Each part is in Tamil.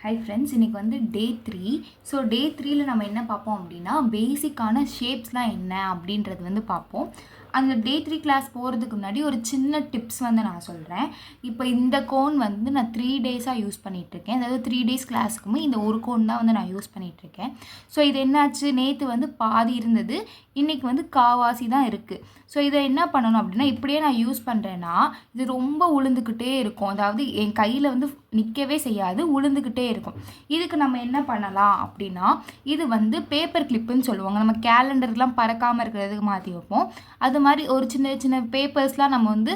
Hi friends, இன்னைக்கு வந்து டே 3. ஸோ டே 3ல நம்ம என்ன பார்ப்போம் அப்படின்னா பேசிக்கான ஷேப்ஸ்லாம் என்ன அப்படின்றது வந்து பார்ப்போம். அந்த டே 3 கிளாஸ் போகிறதுக்கு முன்னாடி ஒரு சின்ன டிப்ஸ் வந்து நான் சொல்கிறேன். இப்போ இந்த கோன் வந்து நான் 3 டேஸாக யூஸ் பண்ணிகிட்ருக்கேன். அதாவது 3 டேஸ் கிளாஸுக்குமே இந்த ஒரு கோன் தான் வந்து நான் யூஸ் பண்ணிகிட்ருக்கேன். ஸோ இது என்னாச்சு, நேற்று வந்து பாதி இருந்தது, இன்றைக்கி வந்து காவாசி தான் இருக்குது. ஸோ இதை என்ன பண்ணணும் அப்படின்னா, இப்படியே நான் யூஸ் பண்ணுறேன்னா இது ரொம்ப உளுந்துக்கிட்டே இருக்கும். அதாவது என் கையில் வந்து நிற்கவே செய்யாது, உளுந்துக்கிட்டே இருக்கும். இதுக்கு நம்ம என்ன பண்ணலாம் அப்படின்னா, இது வந்து பேப்பர் கிளிப்புன்னு சொல்லுவாங்க. நம்ம கேலண்டர்லாம் பறக்காமல் இருக்கிறதுக்கு மாற்றி வைப்போம். அது மாதிரி ஒரு சின்ன சின்ன பேப்பர்ஸ்லாம் நம்ம வந்து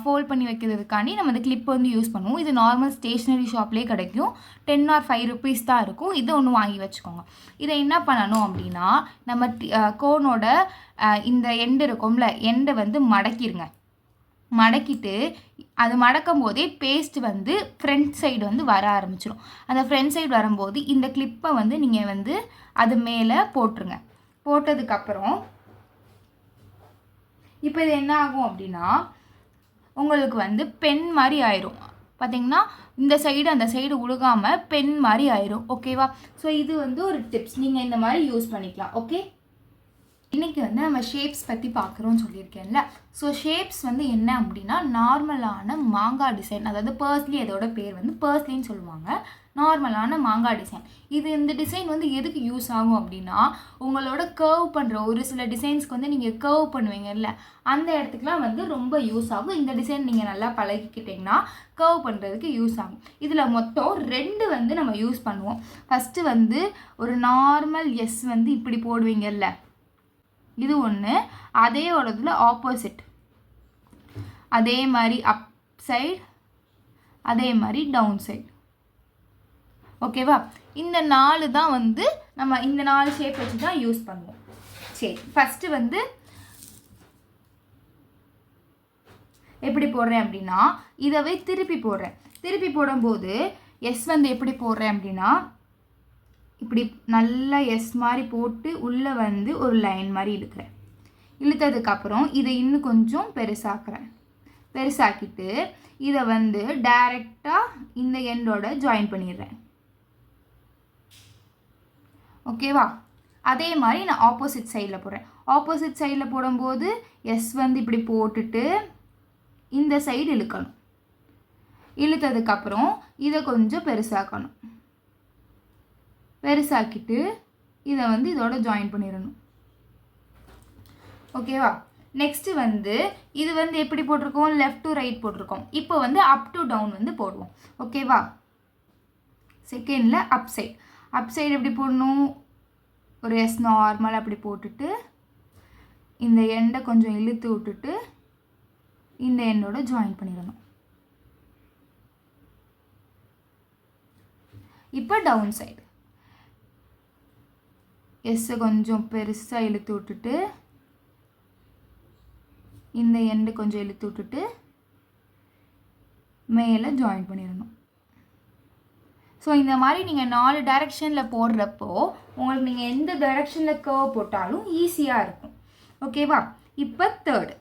ஃபோல்ட் பண்ணி வைக்கிறதுக்காண்டி நம்ம இந்த கிளிப் வந்து யூஸ் பண்ணுவோம். இது நார்மல் ஸ்டேஷ்னரி ஷாப்லேயே கிடைக்கும். 10 or 5 rupees தான் இருக்கும். இது ஒன்று வாங்கி வச்சுக்கோங்க. இதை என்ன பண்ணணும் அப்படின்னா, நம்ம கோனோட இந்த எண்டு இருக்கும்ல, எண்டை வந்து மடக்கிடுங்க. மடக்கிட்டு அது மடக்கும் போதே பேஸ்ட் வந்து ஃப்ரண்ட் சைடு வந்து வர ஆரம்பிச்சிடும். அந்த ஃப்ரண்ட் சைடு வரும்போது இந்த கிளிப்பை வந்து நீங்கள் வந்து அது மேலே போட்டுருங்க. போட்டதுக்கப்புறம் இப்போ இது என்ன ஆகும் அப்படின்னா, உங்களுக்கு வந்து பென் மாதிரி ஆயிரும். பார்த்தீங்கன்னா இந்த சைடு அந்த சைடு உழுகாமல் பென் மாதிரி ஆயிரும். ஓகேவா? ஸோ இது வந்து ஒரு டிப்ஸ், நீங்கள் இந்த மாதிரி யூஸ் பண்ணிக்கலாம். ஓகே, இன்றைக்கி வந்து நம்ம ஷேப்ஸ் பற்றி பார்க்குறோன்னு சொல்லியிருக்கேன்ல. ஸோ ஷேப்ஸ் வந்து என்ன அப்படின்னா, நார்மலான மாங்காய் டிசைன், அதாவது பர்ஸ்லி, அதோட பேர் வந்து பர்ஸ்லின்னு சொல்லுவாங்க. நார்மலான மாங்காய் டிசைன். இந்த டிசைன் வந்து எதுக்கு யூஸ் ஆகும் அப்படின்னா, உங்களோட கர்வ் பண்ணுற ஒரு சில டிசைன்ஸ்க்கு வந்து நீங்கள் கர்வ் பண்ணுவீங்கல்ல, அந்த இடத்துக்குலாம் வந்து ரொம்ப யூஸ் ஆகும். இந்த டிசைன் நீங்கள் நல்லா பழகிக்கிட்டிங்கன்னா கர்வ் பண்ணுறதுக்கு யூஸ் ஆகும். இதில் மொத்தம் 2 வந்து நம்ம யூஸ் பண்ணுவோம். ஃபஸ்ட்டு வந்து ஒரு நார்மல் எஸ் வந்து இப்படி போடுவீங்கல்ல, இது ஒன்று. அதேயோட இதில் ஆப்போசிட், அதே மாதிரி அப் சைடு, அதே மாதிரி டவுன் சைடு. ஓகேவா? இந்த 4 தான் வந்து நம்ம இந்த 4 ஷேப் வச்சு தான் யூஸ் பண்ணுவோம். சரி, ஃபஸ்ட்டு வந்து எப்படி போடுறேன் அப்படின்னா, இதவே திருப்பி போடுறேன். திருப்பி போடும்போது எஸ் வந்து எப்படி போடுறேன் அப்படின்னா, இப்படி நல்லா எஸ் மாதிரி போட்டு உள்ளே வந்து ஒரு லைன் மாதிரி இழுக்கிறேன். இழுத்ததுக்கப்புறம் இதை இன்னும் கொஞ்சம் பெருசாக்குறேன். பெருசாக்கிட்டு இதை வந்து டைரெக்டாக இந்த எண்டோட ஜாயின் பண்ணிடுறேன். ஓகேவா? அதே மாதிரி நான் ஆப்போசிட் சைடில் போடுறேன். ஆப்போசிட் சைடில் போடும்போது எஸ் வந்து இப்படி போட்டுட்டு இந்த சைடு இழுக்கணும். இழுத்ததுக்கப்புறம் இதை கொஞ்சம் பெருசாக்கணும். பெருசாக்கிட்டு இதை வந்து இதோட ஜாயின் பண்ணிடணும். ஓகேவா? நெக்ஸ்ட்டு வந்து இது வந்து எப்படி போட்டிருக்கோம், லெஃப்ட் டு ரைட் போட்டிருக்கோம். இப்போ வந்து அப் டு டவுன் வந்து போடுவோம். ஓகேவா? செகண்டில் அப் சைடு. அப் சைடு எப்படி போடணும், ஒரு எஸ் நார்மலாக அப்படி போட்டுட்டு இந்த எண்டை கொஞ்சம் இழுத்து விட்டுட்டு இந்த எண்டோட ஜாயின் பண்ணிடணும். இப்போ டவுன் சைடு எஸ்ஸை கொஞ்சம் பெருசாக இழுத்து விட்டுட்டு இந்த எண்டை கொஞ்சம் இழுத்து விட்டுட்டு மேலே ஜாயின் பண்ணிடணும். ஸோ இந்த மாதிரி நீங்கள் 4 டைரெக்ஷனில் போடுறப்போ உங்களுக்கு நீங்கள் எந்த டைரெக்ஷனில் கர்வ் போட்டாலும் ஈஸியாக இருக்கும். ஓகேவா? இப்போ தேர்ட்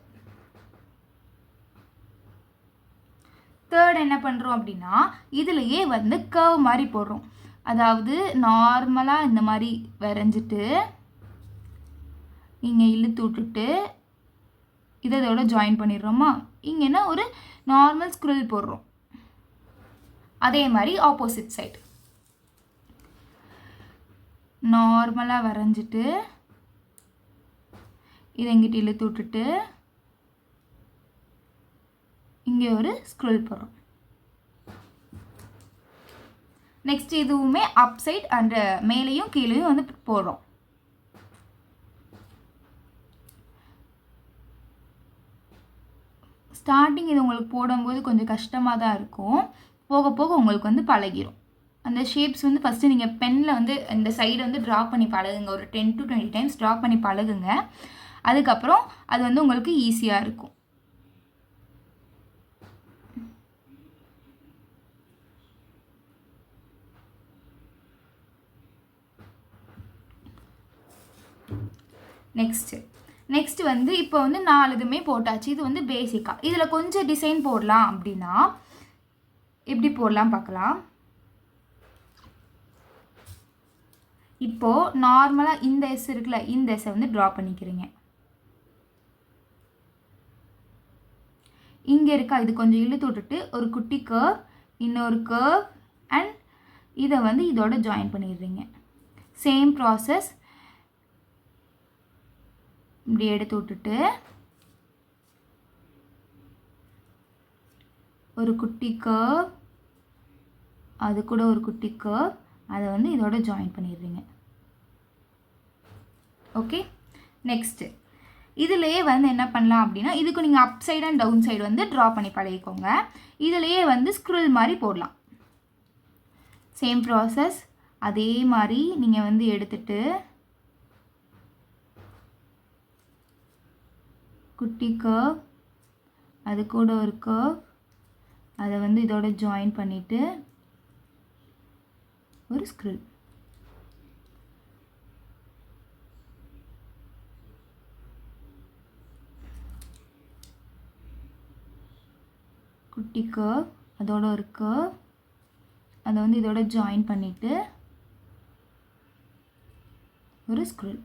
என்ன பண்ணுறோம் அப்படின்னா, இதுலையே வந்து கர்வ் மாதிரி போடுறோம். அதாவது நார்மலாக இந்த மாதிரி வரைஞ்சிட்டு இங்கே இழுத்து விட்டுட்டு இதோட ஜாயின் பண்ணிடுறோமா. இங்கன்னா ஒரு நார்மல் ஸ்க்ரில் போடுறோம். அதே மாதிரி ஆப்போசிட் சைடு நார்மலாக வரைஞ்சிட்டு இதை இங்கிட்ட இழுத்து விட்டுட்டு இங்கே ஒரு ஸ்க்ரில் போடுறோம். நெக்ஸ்ட் இதுவுமே அப் சைட் அண்ட் மேலேயும் கீழேயும் வந்து போடுறோம். ஸ்டார்டிங் இது உங்களுக்கு போடும்போது கொஞ்சம் கஷ்டமாக தான் இருக்கும். போக போக உங்களுக்கு வந்து பழகிடும். அந்த ஷேப்ஸ் வந்து ஃபஸ்ட்டு நீங்கள் பெனில் வந்து இந்த சைடு வந்து ட்ரா பண்ணி பழகுங்க. ஒரு 10 to 20 times ட்ரா பண்ணி பழகுங்க. அதுக்கப்புறம் அது வந்து உங்களுக்கு ஈஸியாக இருக்கும். நெக்ஸ்ட் வந்து இப்போ வந்து 4 இதுவுமே போட்டாச்சு. இது வந்து பேசிக்காக. இதில் கொஞ்சம் டிசைன் போடலாம் அப்படின்னா எப்படி போடலாம் பார்க்கலாம். இப்போது நார்மலாக இந்த எஸ் இருக்குல்ல, இந்த எஸ்ஸை வந்து ட்ரா பண்ணிக்கிறீங்க. இங்கே இருக்கா, இது கொஞ்சம் இழுத்து விட்டுட்டு ஒரு குட்டி கர்வ், இன்னொரு கர்வ் அண்ட் இதை வந்து இதோட ஜாயின் பண்ணிடுறீங்க. Same process. இப்படி எடுத்து விட்டுட்டு ஒரு குட்டி கர்வ், அது கூட ஒரு குட்டி கர்வ், அதை வந்து இதோட ஜாயின் பண்ணிடுறீங்க. ஓகே, நெக்ஸ்ட்டு இதுலேயே வந்து என்ன பண்ணலாம் அப்படின்னா, இதுக்கு நீங்கள் up side and down side வந்து ட்ரா பண்ணி பழகிக்கோங்க. இதுலேயே வந்து ஸ்க்ரில் மாதிரி போடலாம். Same process. அதே மாதிரி நீங்கள் வந்து எடுத்துட்டு குட்டி கர்வ், அது கூட ஒரு கர்வ், அதை வந்து இதோட ஜாயின் பண்ணிவிட்டு ஒரு ஸ்க்ரில். குட்டி கர்வ், அதோட ஒரு கர்வ், அதை வந்து இதோட ஜாயின் பண்ணிவிட்டு ஒரு ஸ்க்ரில்.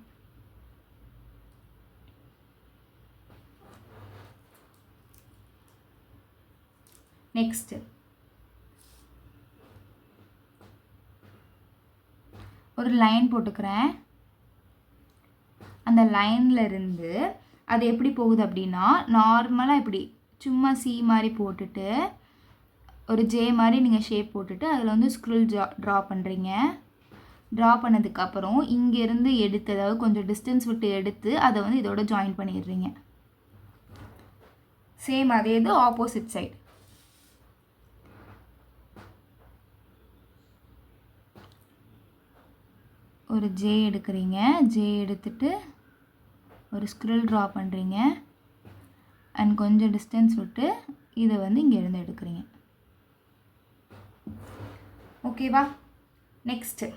நெக்ஸ்ட்டு ஒரு லைன் போட்டுக்கிறேன். அந்த லைனில் இருந்து அது எப்படி போகுது அப்படின்னா, நார்மலாக இப்படி சும்மா சி மாதிரி போட்டுட்டு ஒரு ஜே மாதிரி நீங்கள் ஷேப் போட்டுட்டு அதில் வந்து ஸ்க்ரில் ட்ரா பண்ணுறீங்க. ட்ரா பண்ணதுக்கப்புறம் இங்கேருந்து எடுத்து, அதாவது கொஞ்சம் டிஸ்டன்ஸ் விட்டு எடுத்து அதை வந்து இதோட ஜாயின் பண்ணிடுறீங்க. சேம் அதே இது ஆப்போசிட் சைடு. ஒரு ஜே எடுக்கிறீங்க. ஜே எடுத்துட்டு ஒரு ஸ்க்ரில் ட்ரா பண்ணுறீங்க அண்ட் கொஞ்சம் டிஸ்டன்ஸ் விட்டு இதை வந்து இங்கேருந்து எடுக்கிறீங்க. ஓகேவா? நெக்ஸ்ட்டு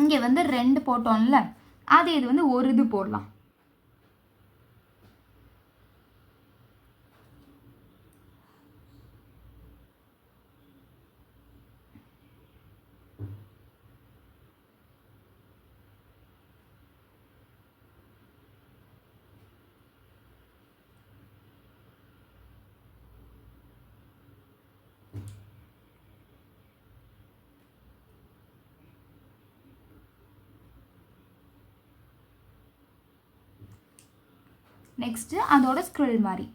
இங்கே வந்து 2 போட்டோம்ல, அது இது வந்து ஒரு இது போடலாம். நெக்ஸ்ட்டு அதோட ஸ்க்ரில் மாதிரி.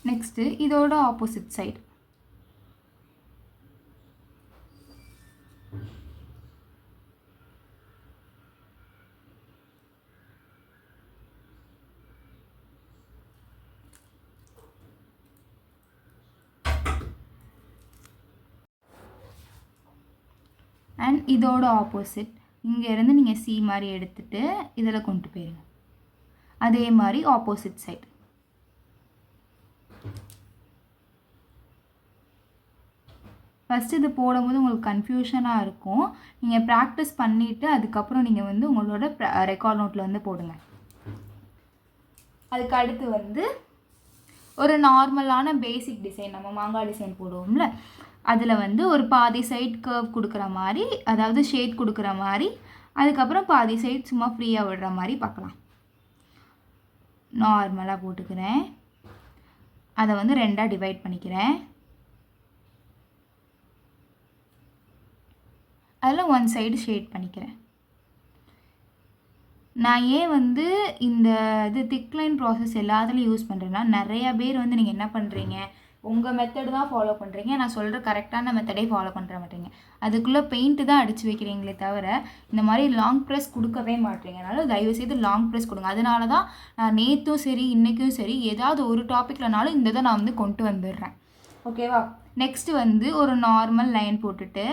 நெக்ஸ்ட்டு இதோட ஆப்போசிட் சைடு. அண்ட் இதோட ஆப்போசிட் இங்கேருந்து நீங்கள் சி மாதிரி எடுத்துகிட்டு இதில் கொண்டு போயிருங்க. அதே மாதிரி ஆப்போசிட் சைடு. ஃபஸ்ட்டு இது போடும்போது உங்களுக்கு கன்ஃபியூஷனாக இருக்கும். நீங்கள் ப்ராக்டிஸ் பண்ணிவிட்டு அதுக்கப்புறம் நீங்கள் வந்து உங்களோட ரெக்கார்ட் நோட்டில் வந்து போடுங்க. அதுக்கு அடுத்து வந்து ஒரு நார்மலான பேசிக் டிசைன், நம்ம மாங்காய் டிசைன் போடுவோம்ல, அதில் வந்து ஒரு பாதி சைட் கர்வ் கொடுக்குற மாதிரி, அதாவது ஷேட் கொடுக்குற மாதிரி, அதுக்கப்புறம் பாதி சைட் சும்மா ஃப்ரீயாக விடுற மாதிரி பார்க்கலாம். நார்மலாக போட்டுக்கிறேன். அதை வந்து 2ஆக டிவைட் பண்ணிக்கிறேன். அதில் 1 சைடு ஷேட் பண்ணிக்கிறேன். நான் ஏன் வந்து இந்த திக் லைன் ப்ராசஸ் எல்லாத்துலேயும் யூஸ் பண்ணுறேன்னா, நிறையா பேர் வந்து நீங்கள் என்ன பண்ணுறீங்க, உங்கள் மெத்தடு தான் ஃபாலோ பண்ணுறீங்க, நான் சொல்கிற கரெக்டான மெத்தடே ஃபாலோ பண்ணுற மாட்டீங்க. அதுக்குள்ளே பெயிண்ட்டு தான் அடித்து வைக்கிறீங்களே தவிர இந்த மாதிரி லாங் ப்ரெஸ் கொடுக்கவே மாட்டீங்க. அதனால் தயவுசெய்து லாங் ப்ரெஸ் கொடுங்க. அதனால தான் நான் நேற்றும் சரி இன்றைக்கும் சரி ஏதாவது ஒரு டாப்பிக்லனாலும் இந்த இதை நான் வந்து கொண்டு வந்துடுறேன். ஓகேவா? நெக்ஸ்ட்டு வந்து ஒரு நார்மல் லைன் போட்டுட்டு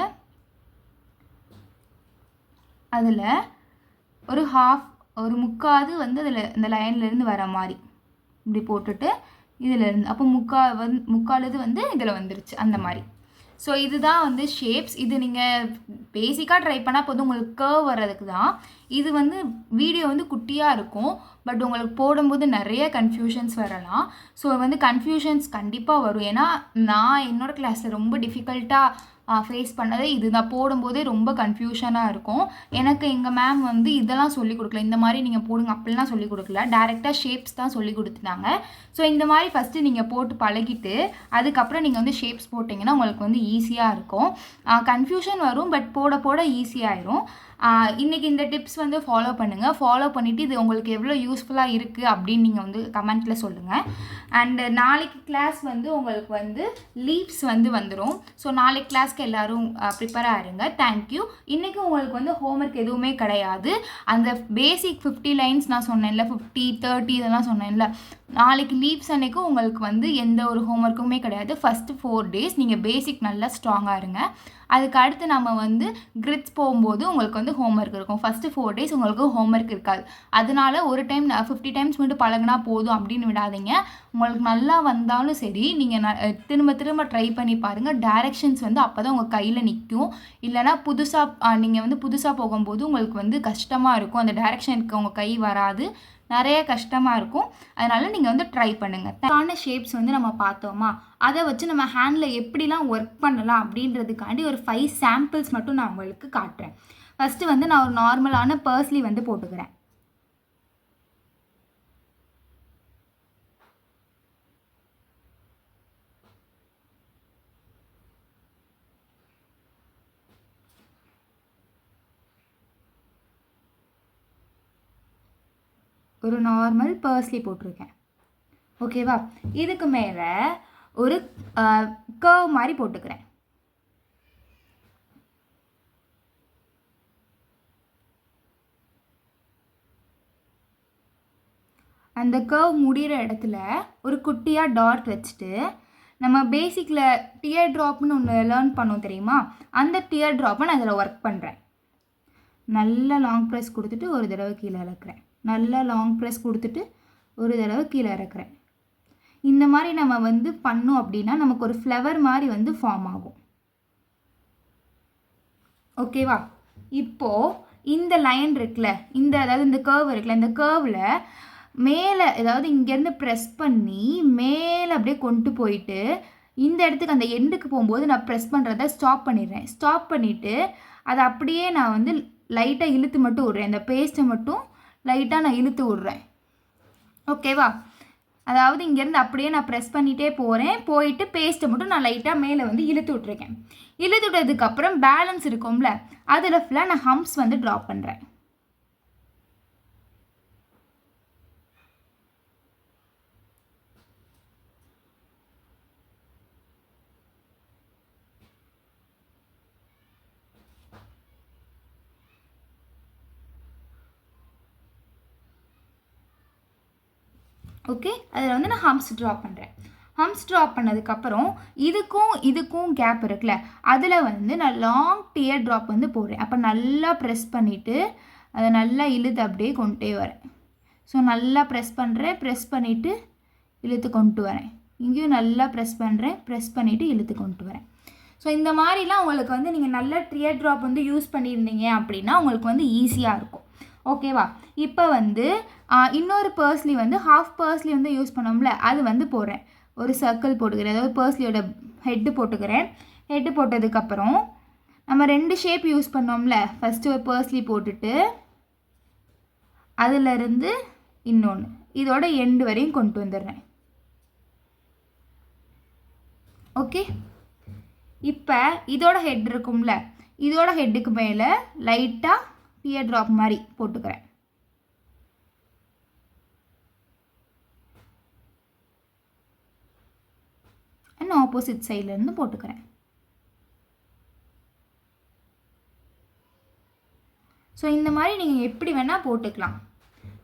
அதில் ஒரு முக்காது வந்து அதில் இந்த லைன்லேருந்து வர மாதிரி இப்படி போட்டுட்டு இதிலேருந்து அப்போ முக்கால் இது வந்து இதில் வந்துருச்சு அந்த மாதிரி. ஸோ இதுதான் வந்து ஷேப்ஸ். இது நீங்கள் பேசிக்காக ட்ரை பண்ணால் போதும், உங்களுக்கு கர்வ் வர்றதுக்கு தான். இது வந்து வீடியோ வந்து குட்டியாக இருக்கும், பட் உங்களுக்கு போடும்போது நிறைய கன்ஃபியூஷன்ஸ் வரலாம். ஸோ வந்து கன்ஃபியூஷன்ஸ் கண்டிப்பாக வரும். ஏன்னா நான் என்னோடய கிளாஸில் ரொம்ப டிஃபிகல்ட்டாக ஃபேஸ் பண்ணதே இதுதான். போடும்போதே ரொம்ப கன்ஃபியூஷனாக இருக்கும். எனக்கு எங்கள் மேம் வந்து இதெல்லாம் சொல்லிக் கொடுக்கல, இந்த மாதிரி நீங்கள் போடுங்க அப்படிலாம் சொல்லிக் கொடுக்கல, டேரெக்டாக ஷேப்ஸ் தான் சொல்லி கொடுத்துட்டாங்க. ஸோ இந்த மாதிரி ஃபஸ்ட்டு நீங்கள் போட்டு பழகிட்டு அதுக்கப்புறம் நீங்கள் வந்து ஷேப்ஸ் போட்டிங்கன்னா உங்களுக்கு வந்து ஈஸியாக இருக்கும். கன்ஃபியூஷன் வரும், பட் போட போட ஈஸியாகிடும். இன்றைக்கி இந்த டிப்ஸ் வந்து ஃபாலோ பண்ணுங்கள். ஃபாலோ பண்ணிவிட்டு இது உங்களுக்கு எவ்வளோ யூஸ்ஃபுல்லாக இருக்குது அப்படின்னு நீங்கள் வந்து கமெண்ட்டில் சொல்லுங்கள். அண்டு நாளைக்கு கிளாஸ் வந்து உங்களுக்கு வந்து லீவ்ஸ் வந்து வந்துடும். ஸோ நாளைக்கு கிளாஸ்க்கு எல்லோரும் ப்ரிப்பேர் ஆகிருங்க. தேங்க்யூ. இன்றைக்கி உங்களுக்கு வந்து ஹோம்ஒர்க் எதுவுமே கிடையாது. அந்த பேசிக் 50 லைன்ஸ் நான் சொன்னேன்ல, 50, 30 இதெல்லாம் சொன்னேன்ல, நாளைக்கு லீவ்ஸ் அன்றைக்கும் உங்களுக்கு வந்து எந்த ஒரு ஹோம்ஒர்க்குமே கிடையாது. ஃபஸ்ட்டு 4 days நீங்கள் பேசிக் நல்லா ஸ்ட்ராங்காக இருங்க. அதுக்கு அடுத்து நம்ம வந்து கிரிட்ஸ் போகும்போது உங்களுக்கு வந்து ஹோம்ஒர்க் இருக்கும். ஃபஸ்ட்டு 4 days உங்களுக்கு ஹோம்ஒர்க் இருக்காது. அதனால ஒரு டைம் 50 times மட்டும் பழகினா போதும் அப்படின்னு விடாதீங்க. உங்களுக்கு நல்லா வந்தாலும் சரி, நீங்கள் திரும்ப திரும்ப ட்ரை பண்ணி பாருங்கள். டைரெக்ஷன்ஸ் வந்து அப்போ தான் உங்கள் கையில் நிற்கும். இல்லைனா நீங்கள் வந்து புதுசாக போகும்போது உங்களுக்கு வந்து கஷ்டமாக இருக்கும். அந்த டைரெக்ஷனுக்கு உங்கள் கை வராது, நிறைய கஷ்டமாக இருக்கும். அதனால் நீங்கள் வந்து ட்ரை பண்ணுங்கள். தான ஷேப்ஸ் வந்து நம்ம பார்த்தோமா, அதை வச்சு நம்ம ஹேண்டில் எப்படிலாம் ஒர்க் பண்ணலாம் அப்படின்றதுக்காண்டி ஒரு 5 சாம்பிள்ஸ் மட்டும் நான் உங்களுக்கு காட்டுறேன். ஃபஸ்ட்டு வந்து நான் ஒரு நார்மலான பர்ஸ்லி வந்து போட்டுக்கிறேன். ஒரு நார்மல் பர்ஸ்லி போட்டிருக்கேன். ஓகேவா? இதுக்கு மேலே ஒரு கர்வ் மாதிரி போட்டுக்கிறேன். அந்த கர்வ் முடிகிற இடத்துல ஒரு குட்டியாக டாட் வச்சுட்டு நம்ம பேசிக்கில் டியர் ட்ராப்னு ஒன்று லேர்ன் பண்ணோம் தெரியுமா, அந்த டியர் ட்ராப்பை நான் அதில் ஒர்க் பண்ணுறேன். நல்லா லாங் ப்ரெஸ் கொடுத்துட்டு ஒரு தடவை கீழே இறக்குறேன். நல்லா லாங் ப்ரெஸ் கொடுத்துட்டு ஒரு தடவை கீழே இறக்குறேன். இந்த மாதிரி நம்ம வந்து பண்ணோம் அப்படின்னா நமக்கு ஒரு ஃப்ளவர் மாதிரி வந்து ஃபார்ம் ஆகும். ஓகேவா? இப்போது இந்த லைன் இருக்குல்ல, அதாவது இந்த கர்வ் இருக்குல்ல, இந்த கர்வில் மேலே அதாவது இங்கேருந்து ப்ரெஸ் பண்ணி மேலே அப்படியே கொண்டு போயிட்டு இந்த இடத்துக்கு அந்த எண்டுக்கு போகும்போது நான் ப்ரெஸ் பண்ணுறத ஸ்டாப் பண்ணிடுறேன். ஸ்டாப் பண்ணிவிட்டு அதை அப்படியே நான் வந்து லைட்டாக இழுத்து மட்டும் விட்றேன். இந்த பேஸ்ட்டை மட்டும் லைட்டாக நான் இழுத்து விட்றேன். ஓகேவா? அதாவது இங்கேருந்து அப்படியே நான் ப்ரெஸ் பண்ணிகிட்டே போயிட்டு பேஸ்ட்டை மட்டும் நான் லைட்டாக மேலே வந்து இழுத்து விட்ருக்கேன். இழுத்து விட்டதுக்கப்புறம் பேலன்ஸ் இருக்கும்ல, அதில் ஃபுல்லாக நான் ஹம்ப்ஸ் வந்து ட்ரா பண்ணுறேன். ஓகே, அதில் வந்து நான் ஹம்ப்ஸ் ட்ரா பண்ணுறேன். ஹம்ப்ஸ் ட்ரா பண்ணதுக்கப்புறம் இதுக்கும் கேப் இருக்குல்ல, அதில் வந்து நான் லாங் டியர் ட்ராப் வந்து போடுறேன். அப்போ நல்லா ப்ரெஸ் பண்ணிவிட்டு அதை நல்லா இழுத்து அப்படியே கொண்டுட்டே வரேன். ஸோ நல்லா ப்ரெஸ் பண்ணிவிட்டு இழுத்து கொண்டு வரேன். இங்கேயும் நல்லா ப்ரெஸ் பண்ணிவிட்டு இழுத்து கொண்டு வரேன். ஸோ இந்த மாதிரிலாம் உங்களுக்கு வந்து நீங்கள் நல்ல டியர் ட்ராப் வந்து யூஸ் பண்ணியிருந்தீங்க அப்படின்னா உங்களுக்கு வந்து ஈஸியாக இருக்கும். ஓகேவா? இப்போ வந்து இன்னொரு பர்ஸ்லி வந்து ஹாஃப் பர்ஸ்லி வந்து யூஸ் பண்ணோம்ல, அது வந்து போடுறேன். ஒரு சர்க்கிள் போட்டுக்கிறேன், அதாவது பர்ஸ்லியோட ஹெட்டு போட்டுக்கிறேன். ஹெட்டு போட்டதுக்கப்புறம் நம்ம 2 ஷேப் யூஸ் பண்ணோம்ல, ஃபஸ்ட்டு ஒரு பர்ஸ்லி போட்டுட்டு அதிலிருந்து இன்னொன்று இதோட எண்டு வரையும் கொண்டு வந்துடுறேன். ஓகே, இப்போ இதோட ஹெட் இருக்கும்ல, இதோட ஹெட்டுக்கு மேலே லைட்டாக டியர் ட்ராப் மாதிரி போட்டுக்கிறேன். தென் ஆப்போசிட் சைட்லேருந்து போட்டுக்கிறேன். ஸோ இந்த மாதிரி நீங்கள் எப்படி வேணால் போட்டுக்கலாம்.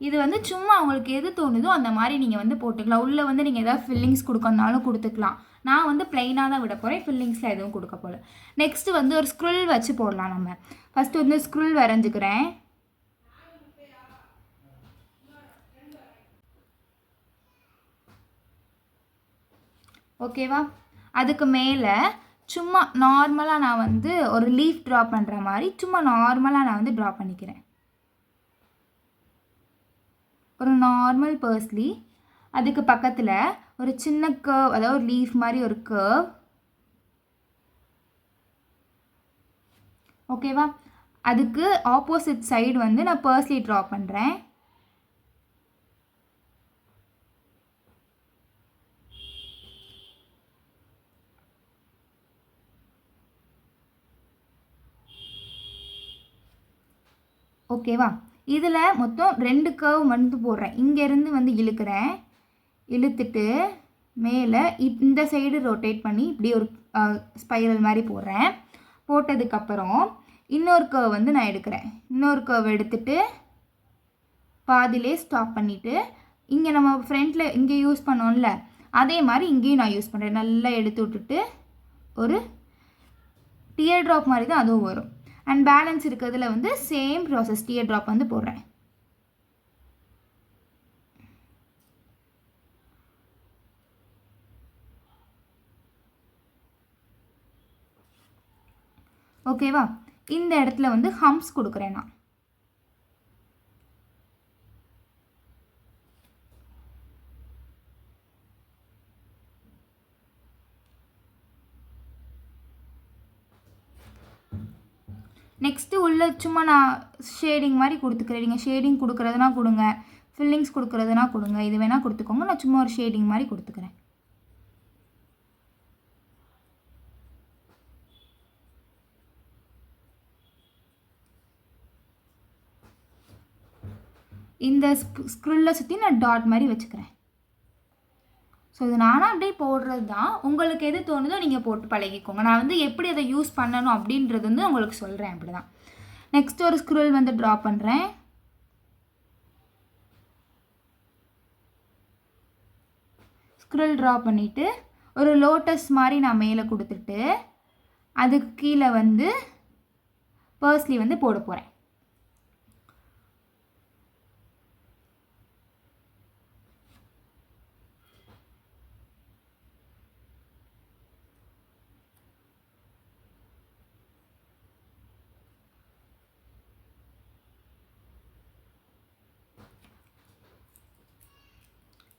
இது வந்து சும்மா உங்களுக்கு எது தோணுதோ அந்த மாதிரி நீங்கள் வந்து போட்டுக்கலாம். உள்ளே வந்து நீங்கள் எதாவது ஃபில்லிங்ஸ் கொடுக்கணுனாலும் கொடுத்துக்கலாம். நான் வந்து ப்ளைனாக தான் விட போகிறேன், ஃபில்லிங்ஸில் எதுவும் கொடுக்க போகல. நெக்ஸ்ட்டு வந்து ஒரு ஸ்க்ரூல் வச்சு போடலாம். நம்ம ஃபஸ்ட்டு வந்து ஸ்க்ரூல் வரைஞ்சிக்கிறேன். ஓகேவா? அதுக்கு மேலே சும்மா நார்மலாக நான் வந்து ஒரு லீஃப் ட்ரா பண்ணுற மாதிரி சும்மா நார்மலாக நான் வந்து ட்ரா பண்ணிக்கிறேன். ஒரு நார்மல் பர்ஸ்லி. அதுக்கு பக்கத்தில் ஒரு சின்ன கர்வ், அதாவது ஒரு லீஃப் மாதிரி ஒரு கர்வ். ஓகேவா? அதுக்கு ஆப்போசிட் சைடு வந்து நான் பர்ஸ்லி ட்ரா பண்ணுறேன். ஓகேவா? இதில் மொத்தம் 2 கர்வ் வந்து போடுறேன். இங்கேருந்து வந்து இழுக்கிறேன். இழுத்துட்டு மேலே இந்த சைடு ரொட்டேட் பண்ணி இப்படி ஒரு ஸ்பைரல் மாதிரி போடுறேன். போட்டதுக்கப்புறம் இன்னொரு கர்வ் வந்து நான் எடுக்கிறேன். இன்னொரு கர்வ் எடுத்துட்டு பாதிலே ஸ்டாப் பண்ணிவிட்டு இங்கே நம்ம ஃப்ரண்ட்டில் இங்கே யூஸ் பண்ணோம்ல அதே மாதிரி இங்கேயும் நான் யூஸ் பண்ணுறேன். நல்லா எடுத்து விட்டுட்டு ஒரு டியர் ட்ராப் மாதிரி தான் அதுவும் வரும். அண்ட் பேலன்ஸ் இருக்கிறதுல வந்து சேம் ப்ராசஸ் டியர் ட்ராப் வந்து போடுறேன். ஓகேவா? இந்த இடத்துல வந்து ஹம்ப்ஸ் கொடுக்குறேன் நான். நெக்ஸ்ட்டு உள்ள சும்மா நான் ஷேடிங் மாதிரி கொடுத்துக்கிறேன். நீங்கள் ஷேடிங் கொடுக்குறதுனா கொடுங்க, ஃபில்லிங்ஸ் கொடுக்குறதுனா கொடுங்க, இது வேணால் கொடுத்துக்கோங்க. நான் சும்மா ஒரு ஷேடிங் மாதிரி கொடுத்துக்கிறேன். இந்த ஸ்க்ரூல்ல சுற்றி நான் டாட் மாதிரி வச்சுக்கிறேன். ஸோ இது நானாக அப்படியே போடுறது தான். உங்களுக்கு எது தோணுதோ நீங்கள் போட்டு பழகிக்கோங்க. நான் வந்து எப்படி அதை யூஸ் பண்ணணும் அப்படின்றது வந்து உங்களுக்கு சொல்கிறேன். அப்படி தான். நெக்ஸ்ட் ஒரு ஸ்க்ரூல் வந்து ட்ரா பண்ணுறேன். ஸ்க்ரூல் ட்ரா பண்ணிவிட்டு ஒரு லோட்டஸ் மாதிரி நான் மேலே கொடுத்துட்டு அதுக்கு கீழே வந்து பர்ஸ்லி வந்து போட போகிறேன்.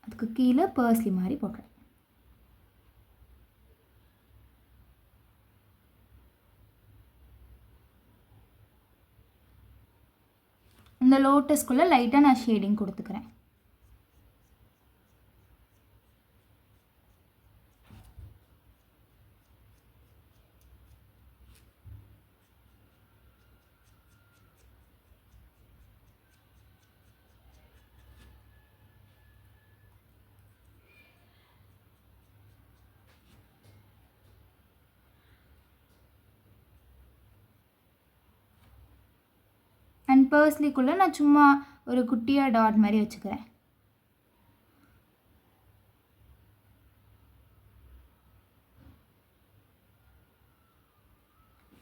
அதுக்கு கீழே பர்ஸ்லி மாதிரி போடுறேன். இந்த லோட்டஸ்குள்ளே லைட்டாக நான் ஷேடிங் கொடுத்துக்கிறேன். அண்ட் பர்ஸ்லிக்குள்ளே நான் சும்மா ஒரு குட்டியாக டாட் மாதிரி வச்சுக்கிறேன்.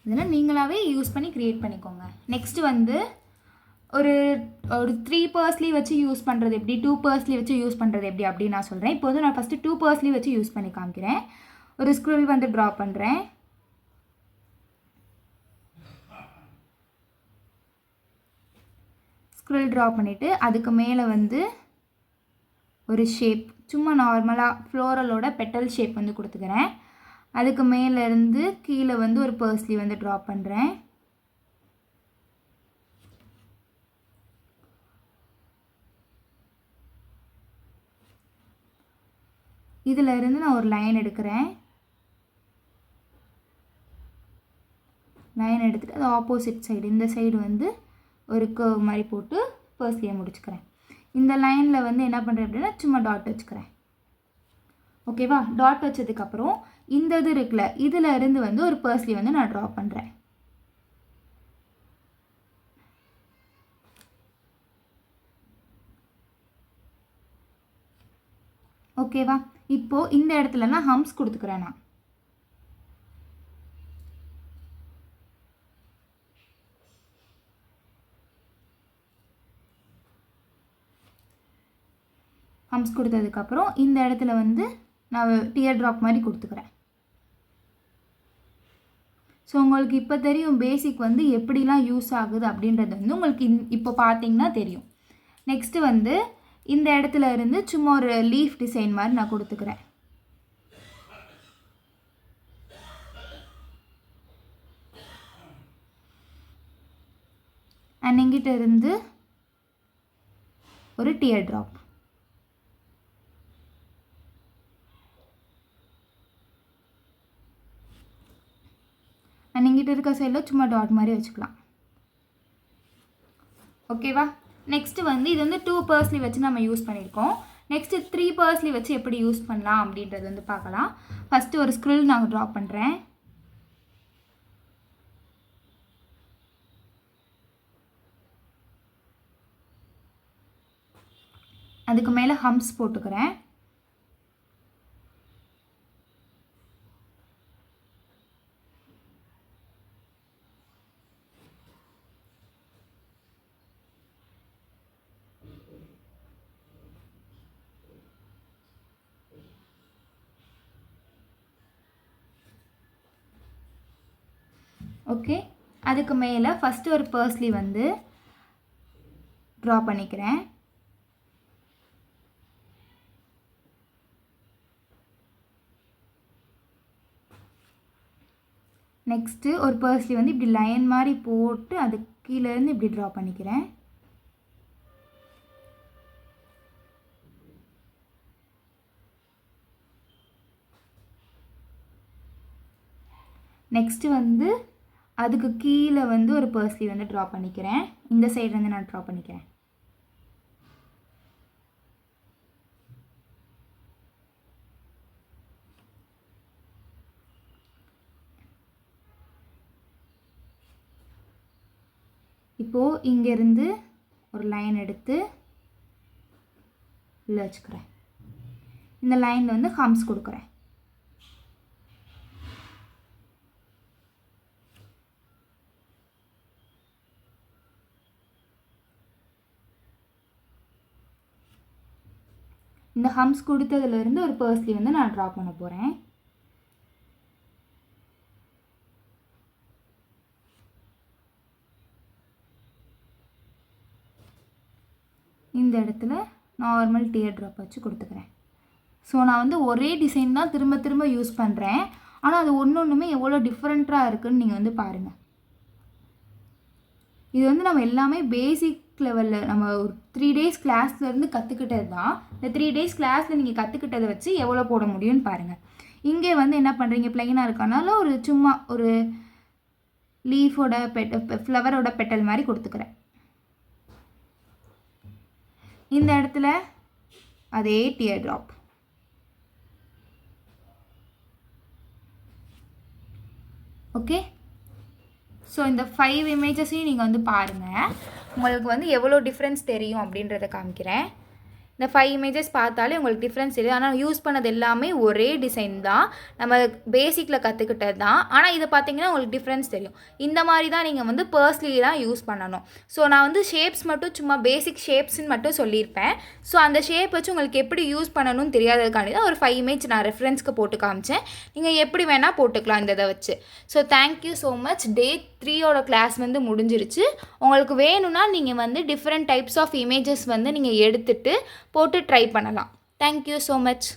இதெல்லாம் நீங்களாகவே யூஸ் பண்ணி க்ரியேட் பண்ணிக்கோங்க. நெக்ஸ்ட்டு வந்து ஒரு 3 பர்ஸ்லி வச்சு யூஸ் பண்ணுறது எப்படி, 2 பர்ஸ்லி வச்சு யூஸ் பண்ணுறது எப்படி அப்படின்னு நான் சொல்கிறேன். இப்போ வந்து நான் ஃபஸ்ட்டு 2 பர்ஸ்லி வச்சு யூஸ் பண்ணி காமிக்கிறேன். ஒரு ஸ்க்ரூல் வந்து ட்ரா பண்ணுறேன். ஸ்க்ரூல் ட்ரா பண்ணிவிட்டு அதுக்கு மேலே வந்து ஒரு ஷேப் சும்மா நார்மலாக ஃப்ளோரலோட பெட்டல் ஷேப் வந்து கொடுத்துக்கிறேன். அதுக்கு மேலேருந்து கீழே வந்து ஒரு பர்ஸ்லி வந்து ட்ரா பண்ணுறேன். இதில் இருந்து நான் ஒரு லைன் எடுக்கிறேன். லைன் எடுத்துகிட்டு அது ஆப்போசிட் சைடு இந்த சைடு வந்து ஒரு கர்வ் மாதிரி போட்டு பர்ஸ்லியை முடிச்சுக்கிறேன். இந்த லைனில் வந்து என்ன பண்ணுறேன் அப்படின்னா சும்மா டாட் வச்சுக்கிறேன். ஓகேவா? டாட் வச்சதுக்கப்புறம் இந்த இது இருக்குல்ல, இதில் இருந்து வந்து ஒரு பர்ஸ்லி வந்து நான் ட்ரா பண்ணுறேன். ஓகேவா? இப்போது இந்த இடத்துலலாம் ஹம்ஸ் கொடுத்துக்கிறேன் நான். ஹம்ஸ் கொடுத்ததுக்கப்புறம் இந்த இடத்துல வந்து நான் டியர் ட்ராப் மாதிரி கொடுத்துக்கிறேன். ஸோ உங்களுக்கு இப்போ தெரியும் பேசிக் வந்து எப்படிலாம் யூஸ் ஆகுது அப்படின்றது வந்து உங்களுக்கு இப்போ பார்த்தீங்கன்னா தெரியும். நெக்ஸ்ட்டு வந்து இந்த இடத்துல இருந்து சும்மா ஒரு லீஃப் டிசைன் மாதிரி நான் கொடுத்துக்கிறேன். அண்ட் இங்கிட்ட இருந்து ஒரு டியர் ட்ராப். அண்ட் இங்கிட்ட இருக்க சைடில் சும்மா டாட் மாதிரி வச்சுக்கலாம். ஓகேவா? நெக்ஸ்ட்டு வந்து இது வந்து 2 பர்ஸ்லி வச்சு நம்ம யூஸ் பண்ணியிருக்கோம். நெக்ஸ்ட்டு 3 பர்ஸ்லி வச்சு எப்படி யூஸ் பண்ணலாம் அப்படின்றது வந்து பார்க்கலாம். ஃபஸ்ட்டு ஒரு ஸ்க்ரில் நான் ட்ரா பண்ணுறேன். அதுக்கு மேலே ஹம்ஸ் போட்டுக்கிறேன். ஓகே, அதுக்கு மேலே ஃபஸ்ட்டு ஒரு பர்ஸ்லி வந்து ட்ரா பண்ணிக்கிறேன். நெக்ஸ்ட்டு ஒரு பர்ஸ்லி வந்து இப்படி லைன் மாதிரி போட்டு அது கீழேருந்து இப்படி ட்ரா பண்ணிக்கிறேன். நெக்ஸ்ட்டு வந்து அதுக்கு கீழே வந்து ஒரு பர்ஸ்லி வந்து ட்ரா பண்ணிக்கிறேன். இந்த சைடு வந்து நான் ட்ரா பண்ணிக்கிறேன். இப்போது இங்கேருந்து ஒரு லைன் எடுத்து உள்ள வச்சுக்கிறேன். இந்த லைனில் வந்து ஹம்ஸ் கொடுக்குறேன். இந்த ஹம்ஸ் கொடுத்ததுலேருந்து ஒரு பர்ஸ்லி வந்து நான் ட்ரா பண்ண போகிறேன். இந்த இடத்துல நார்மல் டியர் ட்ராப் வச்சு கொடுத்துக்கிறேன். ஸோ நான் வந்து ஒரே டிசைன் தான் திரும்ப திரும்ப யூஸ் பண்ணுறேன். ஆனால் அது ஒன்றுமே எவ்வளோ டிஃப்ரெண்ட்டாக இருக்குதுன்னு நீங்கள் வந்து பாருங்கள். இது வந்து நம்ம எல்லாமே பேசிக் லெவலில் நம்ம ஒரு 3 days கிளாஸ்லேருந்து கற்றுக்கிட்டது தான். இந்த 3 days கிளாஸில் நீங்கள் கற்றுக்கிட்டதை வச்சு எவ்வளோ போட முடியும்னு பாருங்கள். இங்கே வந்து என்ன பண்ணுறீங்க, ப்ளைனாக இருக்கனால ஒரு சும்மா ஒரு லீஃபோட ஃப்ளவரோட பெட்டல் மாதிரி கொடுத்துக்கிறேன். இந்த இடத்துல அதே டியர் ட்ராப். ஓகே, ஸோ இந்த 5 இமேஜஸையும் நீங்கள் வந்து பாருங்கள். உங்களுக்கு வந்து எவ்வளோ டிஃப்ரென்ஸ் தெரியும் அப்படின்றத காமிக்கிறேன். இந்த 5 இமேஜஸ் பார்த்தாலே உங்களுக்கு டிஃப்ரென்ஸ் தெரியும். ஆனால் யூஸ் பண்ணது எல்லாமே ஒரே டிசைன் தான், நம்ம பேசிக்கில் கற்றுக்கிட்டது தான். ஆனால் இதை பார்த்தீங்கன்னா உங்களுக்கு டிஃப்ரென்ஸ் தெரியும். இந்த மாதிரி தான் நீங்கள் வந்து பர்ஸ்லி தான் யூஸ் பண்ணணும். ஸோ நான் வந்து ஷேப்ஸ் மட்டும் சும்மா பேசிக் ஷேப்ஸ்ன்னு மட்டும் சொல்லியிருப்பேன். ஸோ அந்த ஷேப் வச்சு உங்களுக்கு எப்படி யூஸ் பண்ணணும்னு தெரியாததுக்காண்டி தான் ஒரு 5 இமேஜ் நான் ரெஃபரன்ஸ்க்கு போட்டு காமிச்சேன். நீங்கள் எப்படி வேணால் போட்டுக்கலாம் இந்த இதை வச்சு. So thank you so much. Day 3 class வந்து முடிஞ்சிருச்சு. உங்களுக்கு வேணும்னா நீங்கள் வந்து டிஃப்ரெண்ட் டைப்ஸ் ஆஃப் இமேஜஸ் வந்து நீங்கள் எடுத்துகிட்டு போட்டு ட்ரை பண்ணலாம். Thank you so much.